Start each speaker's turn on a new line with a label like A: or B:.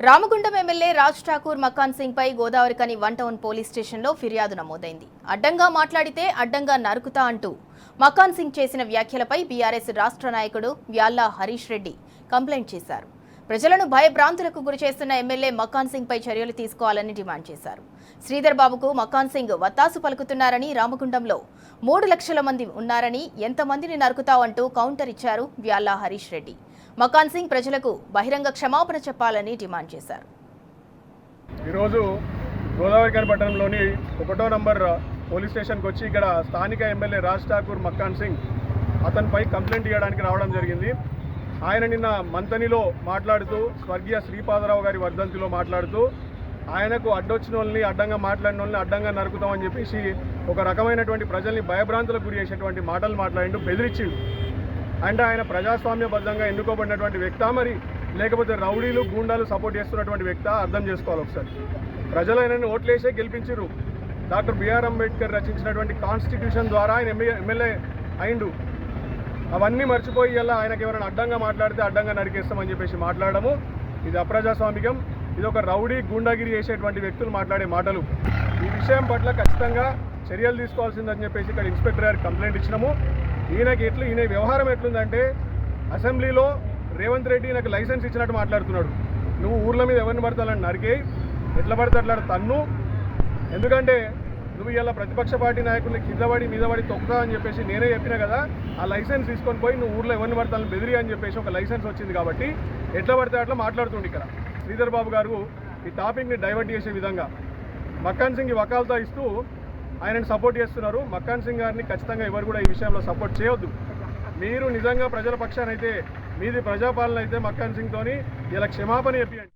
A: Ramagundam MLA Raj Thakur మకాన్ సింగ్ పై Godavarikhani 1 town police స్టేషన్లో ఫిర్యాదు నమోదైంది. అడ్డంగా మాట్లాడితే అడ్డంగా నరుకుతా అంటూ మకాన్ సింగ్ చేసిన వ్యాఖ్యలపై బీఆర్ఎస్ రాష్ట్ర నాయకుడు వ్యాల్లా హరీష్ రెడ్డి కంప్లైంట్ చేశారు. ప్రజలను భయభ్రాంతులకు గురిచేస్తున్న ఎమ్మెల్యే మకాన్ సింగ్ పై చర్యలు తీసుకోవాలని డిమాండ్ చేశారు. శ్రీధర్ బాబుకు మకాన్ సింగ్ వత్తాసు పలుకుతున్నారని, రామగుండంలో 3 లక్షల మంది ఉన్నారని, ఎంతమందిని నరుకుతావంటూ కౌంటర్ ఇచ్చారు వ్యాల్లా హరీష్ రెడ్డి. మకాన్ సింగ్ ప్రజలకు బహిరంగ క్షమాపణ చెప్పాలని డిమాండ్ చేశారు.
B: ఈరోజు గోదావరికని పట్టణంలోని 1వ నంబర్ పోలీస్ స్టేషన్కి వచ్చి ఇక్కడ స్థానిక ఎమ్మెల్యే రాజ్ ఠాకూర్ మకాన్ సింగ్ అతనిపై కంప్లైంట్ ఇవ్వడానికి రావడం జరిగింది. ఆయన నిన్న మంతనిలో మాట్లాడుతూ, స్వర్గీయ శ్రీపాదరావు గారి వర్ధంతిలో మాట్లాడుతూ, ఆయనకు అడ్డొచ్చిన వాళ్ళని, అడ్డంగా మాట్లాడిన వాళ్ళని అడ్డంగా నరుకుతామని చెప్పేసి ఒక రకమైనటువంటి ప్రజల్ని భయభ్రాంతులకు గురి చేసేటువంటి మాటలు మాట్లాడిండు, బెదిరించిండు. అంటే ఆయన ప్రజాస్వామ్యబద్ధంగా ఎన్నుకోబడినటువంటి వ్యక్తా, మరి లేకపోతే రౌడీలు గూండాలు సపోర్ట్ చేస్తున్నటువంటి వ్యక్తా అర్థం చేసుకోవాలి ఒకసారి. ప్రజలు ఆయనని ఓట్లేసే గెలిపించారు. డాక్టర్ బిఆర్ అంబేద్కర్ రచించినటువంటి కాన్స్టిట్యూషన్ ద్వారా ఆయన ఎమ్మెల్యే అయిండు. అవన్నీ మర్చిపోయి ఇలా ఆయనకి ఎవరైనా అడ్డంగా మాట్లాడితే అడ్డంగా నరికేస్తామని చెప్పేసి మాట్లాడము ఇది అప్రజాస్వామికం. ఇది ఒక రౌడీ గూండాగిరి చేసేటువంటి వ్యక్తులు మాట్లాడే మాటలు. ఈ విషయం పట్ల ఖచ్చితంగా చర్యలు తీసుకోవాల్సిందని చెప్పేసి ఇక్కడ ఇన్స్పెక్టర్ గారికి కంప్లైంట్ ఇచ్చినాము. ఈయన వ్యవహారం ఎట్లుందంటే, అసెంబ్లీలో రేవంత్ రెడ్డి నాకు లైసెన్స్ ఇచ్చినట్టు మాట్లాడుతున్నాడు. నువ్వు ఊర్ల మీద ఎవరిని పడతాలని నరికే, ఎట్లా పడితే అట్లా తన్ను. ఎందుకంటే నువ్వు ఇలా ప్రతిపక్ష పార్టీ నాయకుల్ని కిందపడి మీదపడి తొక్కుతా అని చెప్పేసి నేనే చెప్పినా కదా. ఆ లైసెన్స్ తీసుకొని పోయి నువ్వు ఊర్లో ఎవరిని పడతాలని బెదిరి అని చెప్పేసి ఒక లైసెన్స్ వచ్చింది కాబట్టి ఎట్లా పడితే అట్లా మాట్లాడుతుండే. ఇక్కడ శ్రీధర్ బాబు గారు ఈ టాపిక్ని డైవర్ట్ చేసే విధంగా మకాన్ సింగ్ వకాల్తా ఇస్తూ ఆయనను సపోర్ట్ చేస్తున్నారు. మకాన్ సింగ్ గారిని ఖచ్చితంగా ఎవరు కూడా ఈ విషయంలో సపోర్ట్ చేయొద్దు. మీరు నిజంగా ప్రజల పక్షానైతే, మీది ప్రజాపాలన అయితే మకాన్ సింగ్తోని ఇలా క్షమాపణ చెప్పండి.